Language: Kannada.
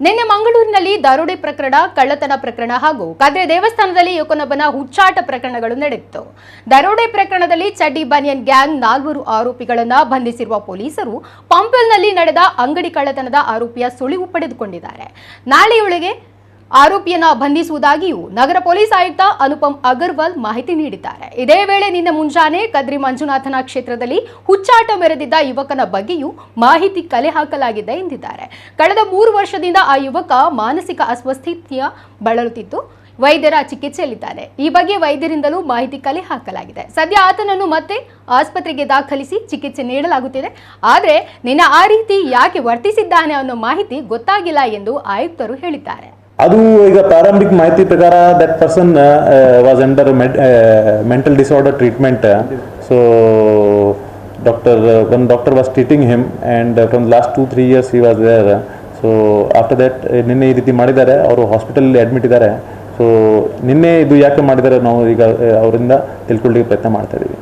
ನಿನ್ನೆ ಮಂಗಳೂರಿನಲ್ಲಿ ದರೋಡೆ ಪ್ರಕರಣ, ಕಳ್ಳತನ ಪ್ರಕರಣ ಹಾಗೂ ಕದ್ರೆ ದೇವಸ್ಥಾನದಲ್ಲಿ ಯುವಕನೊಬ್ಬನ ಹುಚ್ಚಾಟ ಪ್ರಕರಣಗಳು ನಡೆದಿತ್ತು. ದರೋಡೆ ಪ್ರಕರಣದಲ್ಲಿ ಚಡ್ಡಿ ಬನಿಯನ್ ಗ್ಯಾಂಗ್ 4 ಆರೋಪಿಗಳನ್ನು ಬಂಧಿಸಿರುವ ಪೊಲೀಸರು ಪಂಪಲ್ನಲ್ಲಿ ನಡೆದ ಅಂಗಡಿ ಕಳ್ಳತನದ ಆರೋಪಿಯ ಸುಳಿವು ಪಡೆದುಕೊಂಡಿದ್ದಾರೆ. ನಾಳೆಯೊಳಗೆ ಆರೋಪಿಯನ್ನ ಬಂಧಿಸುವುದಾಗಿಯೂ ನಗರ ಪೊಲೀಸ್ ಆಯುಕ್ತ ಅನುಪಮ್ ಅಗರ್ವಾಲ್ ಮಾಹಿತಿ ನೀಡಿದ್ದಾರೆ. ಇದೇ ವೇಳೆ ನಿನ್ನೆ ಮುಂಜಾನೆ ಕದ್ರಿ ಮಂಜುನಾಥನ ಕ್ಷೇತ್ರದಲ್ಲಿ ಹುಚ್ಚಾಟ ಮೆರೆದಿದ್ದ ಯುವಕನ ಬಗ್ಗೆಯೂ ಮಾಹಿತಿ ಕಲೆ ಹಾಕಲಾಗಿದೆ ಎಂದಿದ್ದಾರೆ. ಕಳೆದ 3 ವರ್ಷದಿಂದ ಆ ಯುವಕ ಮಾನಸಿಕ ಅಸ್ವಸ್ಥತೆಯ ಬಳಲುತ್ತಿದ್ದು ವೈದ್ಯರ ಚಿಕಿತ್ಸೆಯಲ್ಲಿದ್ದಾನೆ. ಈ ಬಗ್ಗೆ ವೈದ್ಯರಿಂದಲೂ ಮಾಹಿತಿ ಕಲೆ ಹಾಕಲಾಗಿದೆ. ಸದ್ಯ ಆತನನ್ನು ಮತ್ತೆ ಆಸ್ಪತ್ರೆಗೆ ದಾಖಲಿಸಿ ಚಿಕಿತ್ಸೆ ನೀಡಲಾಗುತ್ತಿದೆ. ಆದರೆ ನಿನ್ನೆ ಆ ರೀತಿ ಯಾಕೆ ವರ್ತಿಸಿದ್ದಾನೆ ಅನ್ನೋ ಮಾಹಿತಿ ಗೊತ್ತಾಗಿಲ್ಲ ಎಂದು ಆಯುಕ್ತರು ಹೇಳಿದ್ದಾರೆ. ಅದು ಈಗ ಪ್ರಾರಂಭಿಕ ಮಾಹಿತಿ ಪ್ರಕಾರ that person was under mental disorder treatment. So one doctor was treating him and from the last 2-3 years he was there. So after that ನಿನ್ನೆ ಈ ರೀತಿ ಮಾಡಿದ್ದಾರೆ, ಅವರು ಹಾಸ್ಪಿಟಲ್ ಅಡ್ಮಿಟ್ ಇದ್ದಾರೆ. ಸೊ ನಿನ್ನೆ ಇದು ಯಾಕೆ ಮಾಡಿದ್ದಾರೆ ನಾವು ಈಗ ಅವರಿಂದ ತಿಳ್ಕೊಳ್ಳಿಕ್ಕೆ ಪ್ರಯತ್ನ ಮಾಡ್ತಾ ಇದ್ದೀವಿ.